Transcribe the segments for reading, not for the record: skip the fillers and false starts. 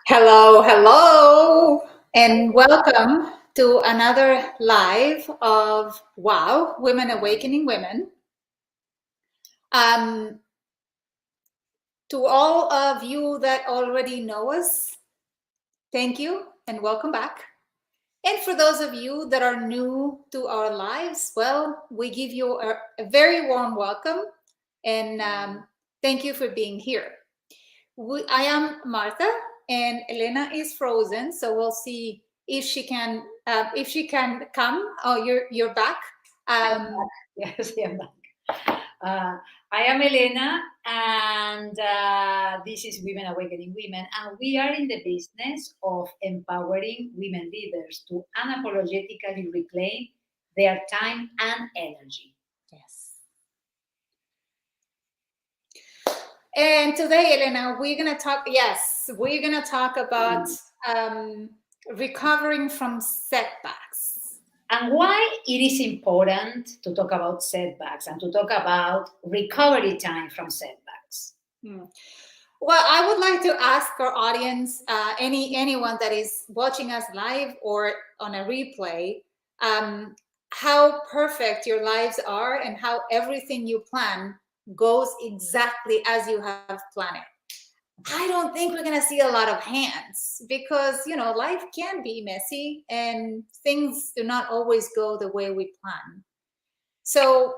Hello, hello, and welcome to another live of Wow, Women Awakening Women. Um, to all of you that already know us, thank you and welcome back. And for those of you that are new to our lives, well, we give you a very warm welcome and thank you for being here. I am Martha, and Elena is frozen, so we'll see if she can come. Oh, you're back. Yes, I'm back. I am Elena, and this is Women Awakening Women, and we are in the business of empowering women leaders to unapologetically reclaim their time and energy. Yes. And today, Elena, we're gonna talk. Yes, we're gonna talk about recovering from setbacks. And why it is important to talk about setbacks and to talk about recovery time from setbacks. Well, I would like to ask our audience, anyone that is watching us live or on a replay, how perfect your lives are and how everything you plan goes exactly as you have planned it. I don't think we're going to see a lot of hands because, life can be messy and things do not always go the way we plan. So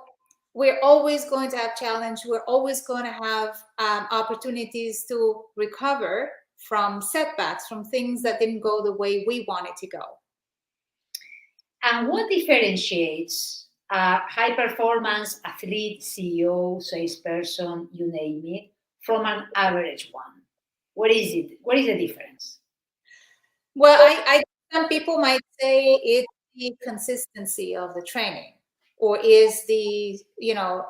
we're always going to have challenge. We're always going to have opportunities to recover from setbacks, from things that didn't go the way we wanted to go. And what differentiates a high performance athlete, CEO, salesperson, you name it, from an average one? What is it? What is the difference? Well, some people might say it's the consistency of the training, or is the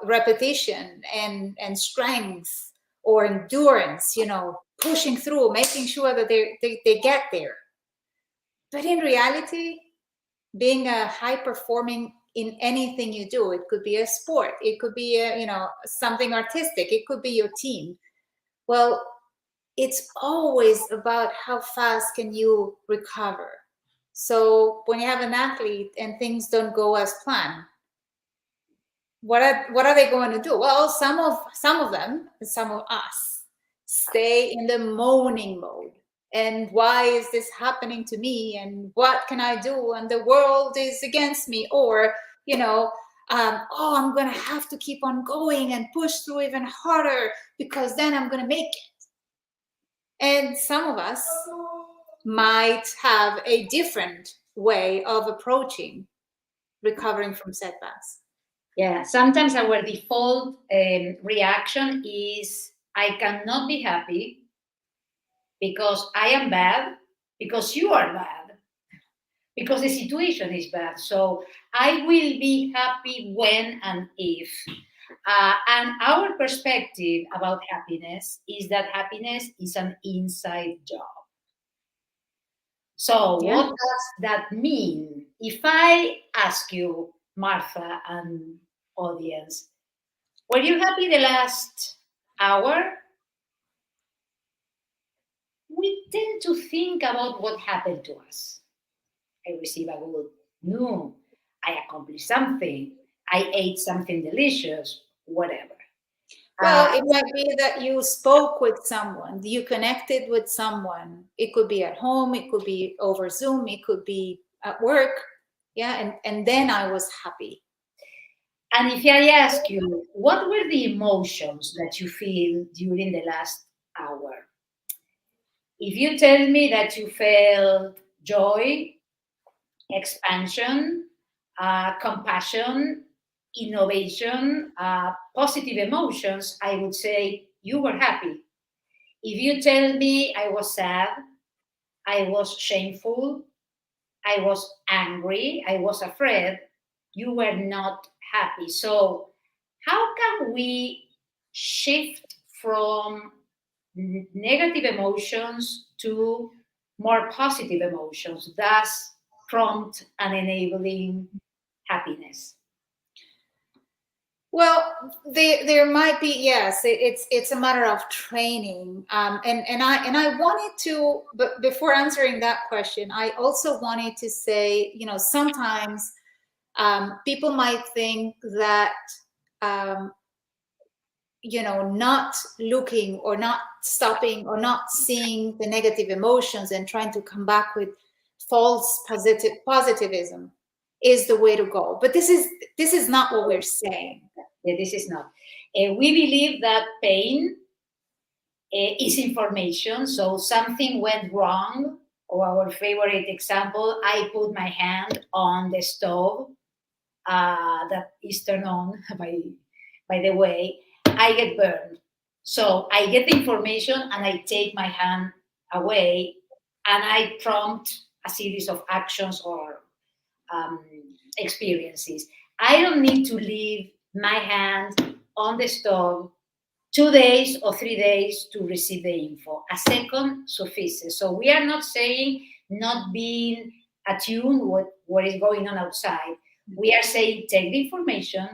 repetition and strength or endurance, pushing through, making sure that they get there. But in reality, being a high performing in anything you do, it could be a sport, it could be something artistic, it could be your team. Well, it's always about how fast can you recover. So when you have an athlete and things don't go as planned, what are they going to do? Well, some of them, some of us, stay in the moaning mode. And why is this happening to me? And what can I do? And the world is against me. Or, oh, I'm going to have to keep on going and push through even harder because then I'm going to make it. And some of us might have a different way of approaching recovering from setbacks. Yeah, sometimes our default reaction is I cannot be happy because I am bad, because you are bad, because the situation is bad. So I will be happy when and if. And our perspective about happiness is that happiness is an inside job. So, Yeah. what does that mean? If I ask you, Martha and audience, were you happy the last hour? We tend to think about what happened to us. I received a good news. I accomplished something. I ate something delicious, whatever. Well, it might be that you spoke with someone, you connected with someone. It could be at home, it could be over Zoom, it could be at work. Yeah, and then I was happy. And if I ask you, what were the emotions that you feel during the last hour? If you tell me that you felt joy, expansion, compassion, innovation, positive emotions, I would say you were happy. If you tell me I was sad, I was shameful, I was angry, I was afraid, you were not happy. So, how can we shift from negative emotions to more positive emotions, thus prompt and enabling happiness? Well, there might be, yes. It's a matter of training, and I wanted to, but before answering that question, I also wanted to say, sometimes people might think that um, not looking or not stopping or not seeing the negative emotions and trying to come back with false positivism is the way to go. But this is not what we're saying. Yeah, this is not. We believe that pain is information. So something went wrong. Or our favorite example, I put my hand on the stove that is turned on by the way, I get burned. So I get the information and I take my hand away and I prompt a series of actions or um, experiences. I don't need to leave my hand on the stove 2 days or 3 days to receive the info. A second suffices. So we are not saying not being attuned what is going on outside. We are saying take the information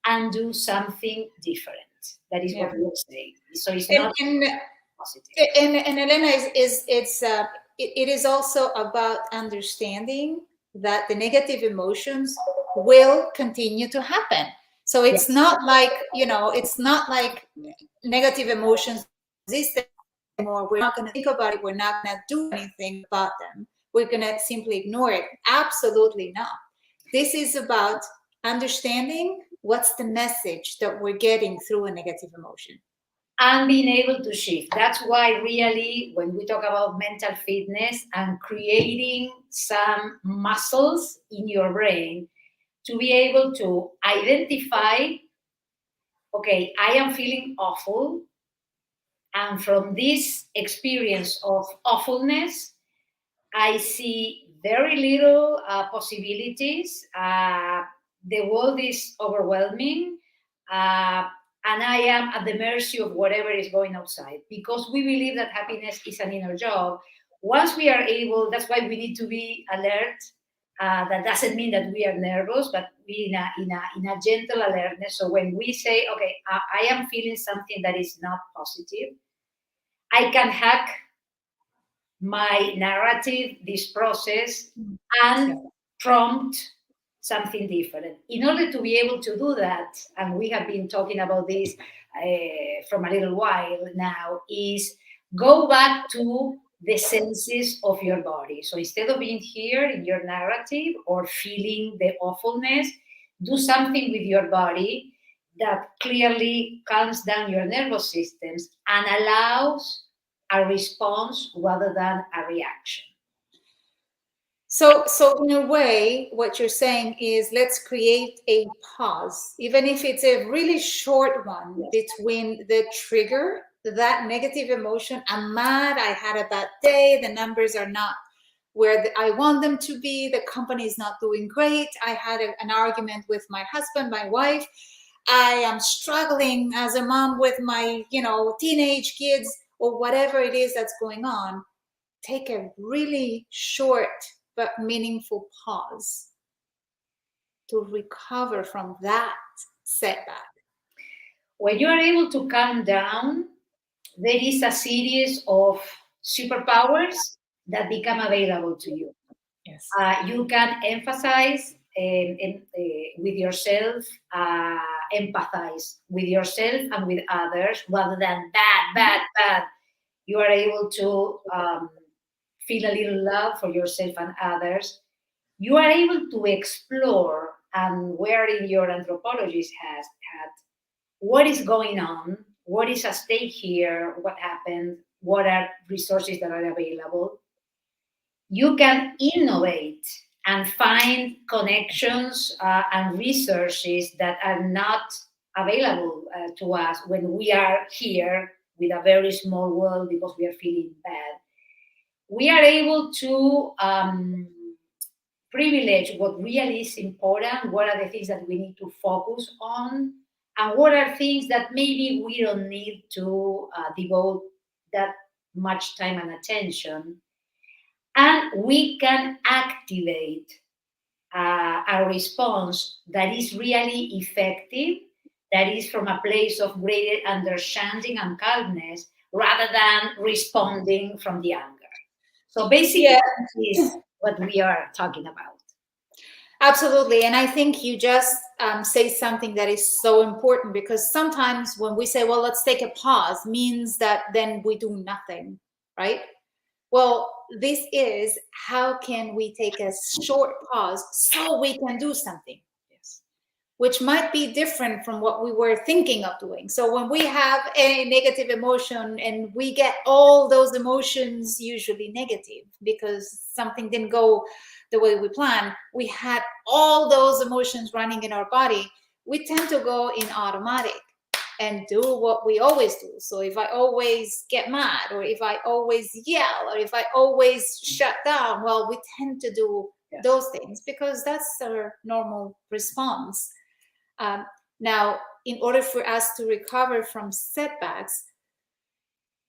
and do something different. That is what Yeah. we are saying. So it's and not and positive. and Elena, it is also about understanding that the negative emotions will continue to happen. So it's Yes. not like, it's not like negative emotions don't exist anymore. We're not going to think about it. We're not going to do anything about them. We're going to simply ignore it. Absolutely not. This is about understanding what's the message that we're getting through a negative emotion. And being able to shift. That's why, really, when we talk about mental fitness and creating some muscles in your brain to be able to identify, okay, I am feeling awful. And from this experience of awfulness, I see very little possibilities. The world is overwhelming, uh, and I am at the mercy of whatever is going outside because we believe that happiness is an inner job. Once we are able, that's why we need to be alert. That doesn't mean that we are nervous, but we in a gentle alertness. So when we say, okay, I am feeling something that is not positive, I can hack my narrative, this process, Yeah. and prompt something different. In order to be able to do that, and we have been talking about this from a little while now, is go back to the senses of your body. So instead of being here in your narrative or feeling the awfulness, do something with your body that clearly calms down your nervous systems and allows a response rather than a reaction. So in a way, what you're saying is let's create a pause, even if it's a really short one Yes. between the trigger, that negative emotion. I'm mad. I had a bad day. The numbers are not where I want them to be. The company is not doing great. I had an argument with my husband, my wife. I am struggling as a mom with my, teenage kids or whatever it is that's going on. Take a really short but meaningful pause to recover from that setback. When you are able to calm down, there is a series of superpowers that become available to you. Yes. You can emphasize with yourself, empathize with yourself and with others rather than bad, bad, bad. You are able to feel a little love for yourself and others. You are able to explore, and wherein your anthropologist has had, what is going on, what is at stake here, what happened, what are resources that are available. You can innovate and find connections and resources that are not available to us when we are here with a very small world because we are feeling bad. We are able to privilege what really is important, what are the things that we need to focus on, and what are things that maybe we don't need to devote that much time and attention. And we can activate a response that is really effective that is from a place of greater understanding and calmness rather than responding from the anger. So basically, Yeah, is what we are talking about. absolutely. And I think you just say something that is so important, because sometimes when we say, well, let's take a pause, means that then we do nothing, right? Well, this is, how can we take a short pause so we can do something? Yes. Which might be different from what we were thinking of doing. So when we have a negative emotion, and we get all those emotions, usually negative, because something didn't go the way we planned, we had all those emotions running in our body, we tend to go in automatic and do what we always do. So if I always get mad, or if I always yell, or if I always shut down, well, we tend to do those things because that's our normal response. um, Now, in order for us to recover from setbacks,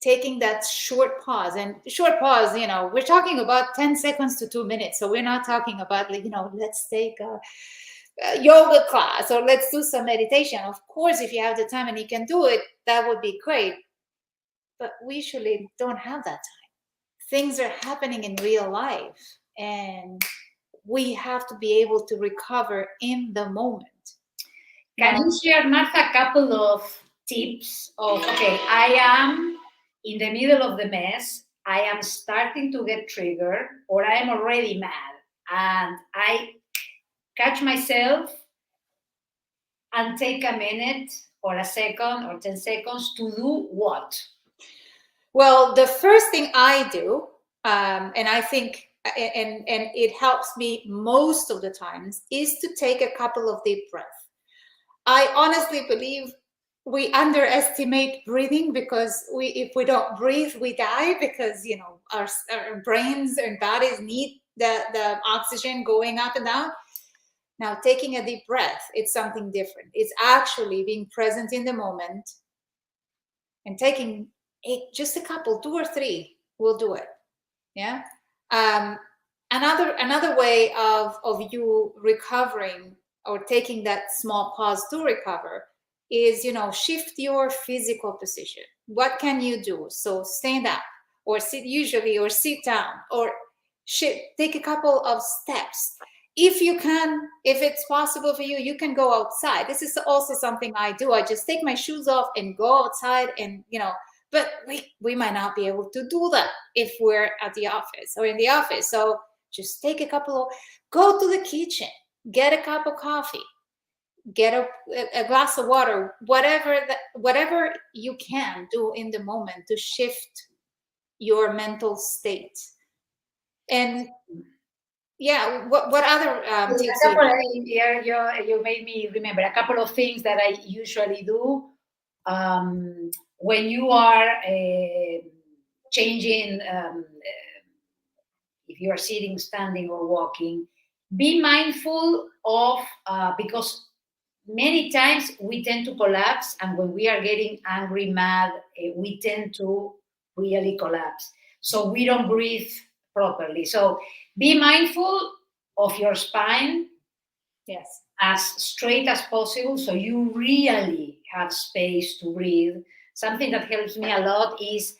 taking that short pause, and short pause, we're talking about 10 seconds to 2 minutes. So we're not talking about, like, let's take a yoga class, or let's do some meditation. Of course, if you have the time and you can do it, that would be great. But we usually don't have that time. Things are happening in real life, and we have to be able to recover in the moment. Can Now, you share, Martha, a couple of tips of, okay, I am in the middle of the mess, I am starting to get triggered, or I am already mad, and I catch myself and take a minute or a second or 10 seconds to do what? well, the first thing I do, and I think, and it helps me most of the times, is to take a couple of deep breaths. I honestly believe we underestimate breathing, because if we don't breathe, we die, because our brains and bodies need the oxygen going up and down. Now, taking a deep breath, it's something different. It's actually being present in the moment, and taking just a couple, two or three will do it. Yeah. um, another way of you recovering, or taking that small pause to recover, is, shift your physical position. What can you do? So stand up, or sit, usually, or sit down, or take a couple of steps. If you can, if it's possible for you, you can go outside. This is also something I do. I just take my shoes off and go outside, and but we might not be able to do that if we're at the office or in the office. So just take a couple of, go to the kitchen, get a cup of coffee, get a glass of water, whatever you can do in the moment to shift your mental state. And yeah, what other tips A do you couple, have? you made me remember a couple of things that I usually do when you are changing, if you are sitting, standing, or walking. Be mindful of, because many times we tend to collapse, and when we are getting angry, mad, we tend to really collapse. So we don't breathe properly. So be mindful of your spine, Yes. as straight as possible, so you really have space to breathe. Something that helps me a lot is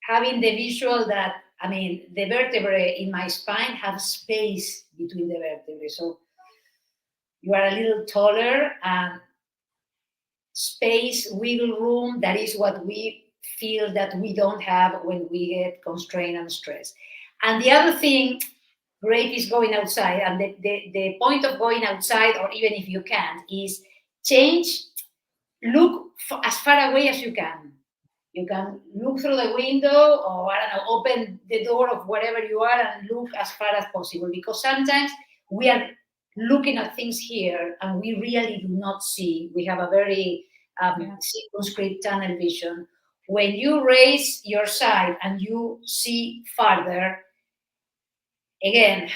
having the visual that, I mean, the vertebrae in my spine have space between the vertebrae. So you are a little taller, and space, wiggle room, that is what we feel that we don't have when we get constrained and stressed. And the other thing, great, is going outside. And the point of going outside, or even if you can't, is change, look as far away as you can. You can look through the window, or I don't know, open the door of wherever you are and look as far as possible. Because sometimes we are looking at things here and we really do not see. We have a very circumscribed tunnel vision. When you raise your sight and you see farther, again,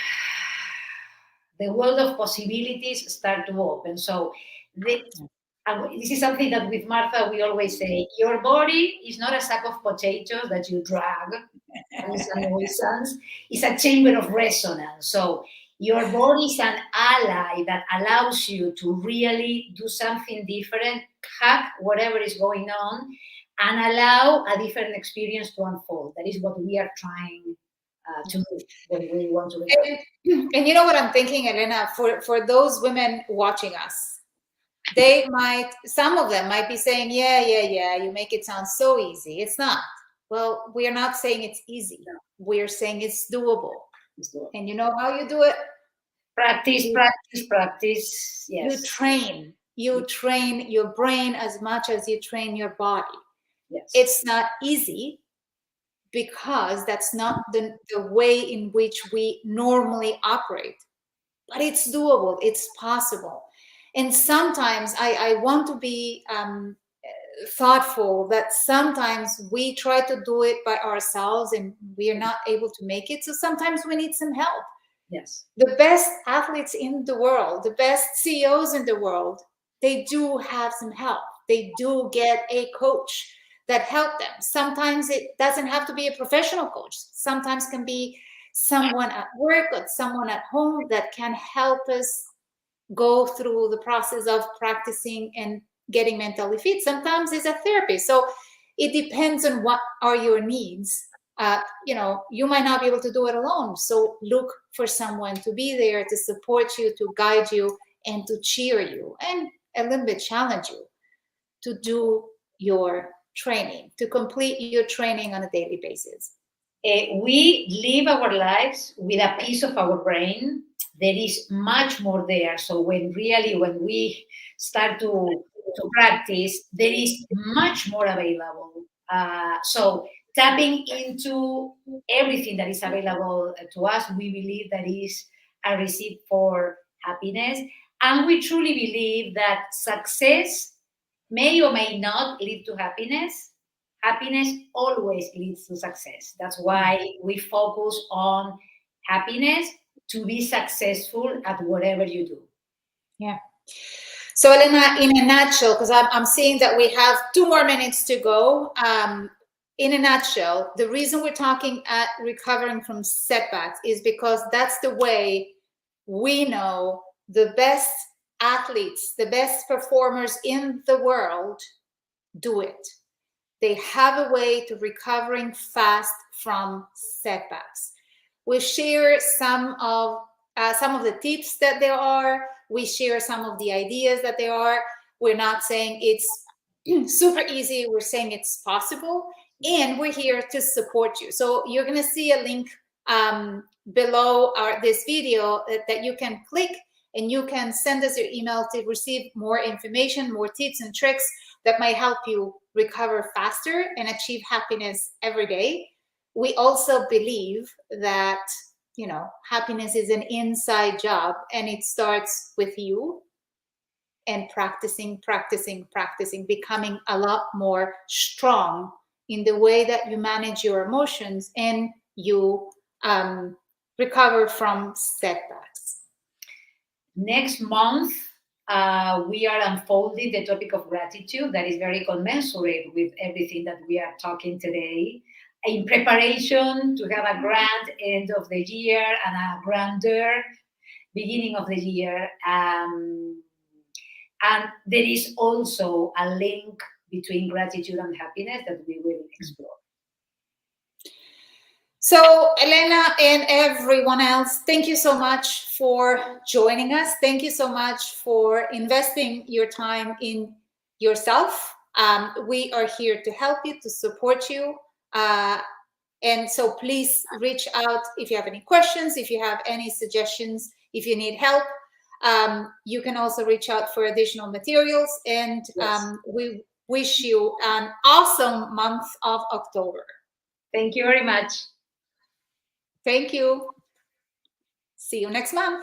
the world of possibilities start to open. So this is something that with Martha we always say: your body is not a sack of potatoes that you drag and it's a nuisance. It's a chamber of resonance. So Your body is an ally that allows you to really do something different, hack whatever is going on, and allow a different experience to unfold. That is what we are trying to do when we want to recover. And you know what I'm thinking, Elena, for those women watching us, some of them might be saying, yeah, you make it sound so easy. It's not. Well, we are not saying it's easy. No. We're saying it's doable. It's doable. And you know how you do it? Practice. Yes. You train your brain as much as you train your body. Yes. It's not easy because that's not the way in which we normally operate. But it's doable. It's possible. And sometimes I want to be thoughtful that sometimes we try to do it by ourselves and we are not able to make it. So sometimes we need some help. Yes. The best athletes in the world, the best CEOs in the world, they do have some help. They do get a coach that help them. Sometimes it doesn't have to be a professional coach. Sometimes can be someone at work or someone at home that can help us go through the process of practicing and getting mentally fit. Sometimes it's a therapist. So it depends on what are your needs. You might not be able to do it alone. So look for someone to be there to support you, to guide you, and to cheer you, and a little bit challenge you to do your training, to complete your training on a daily basis. We live our lives with a piece of our brain. There is much more there. So when we start to practice, there is much more available. So tapping into everything that is available to us, we believe that is a recipe for happiness. And we truly believe that success may or may not lead to happiness. Happiness always leads to success. That's why we focus on happiness to be successful at whatever you do. Yeah. So Elena, in a nutshell, because I'm seeing that we have 2 more minutes to go. In a nutshell, the reason we're talking at recovering from setbacks is because that's the way we know the best athletes, the best performers in the world do it. They have a way to recovering fast from setbacks. We share some of the tips that there are. We share some of the ideas that there are. We're not saying it's super easy. We're saying it's possible, and we're here to support you. So you're going to see a link below this video that you can click, and you can send us your email to receive more information, more tips and tricks that might help you recover faster and achieve happiness every day. We also believe that, happiness is an inside job, and it starts with you and practicing, becoming a lot more strong in the way that you manage your emotions and you recover from setbacks. Next month, we are unfolding the topic of gratitude that is very commensurate with everything that we are talking today, in preparation to have a grand end of the year and a grander beginning of the year. And there is also a link between gratitude and happiness that we will explore. So, Elena and everyone else, thank you so much for joining us. Thank you so much for investing your time in yourself. We are here to help you, to support you. And so please reach out if you have any questions, if you have any suggestions, if you need help. You can also reach out for additional materials. And we wish you an awesome month of October. Thank you very much. Thank you. See you next month.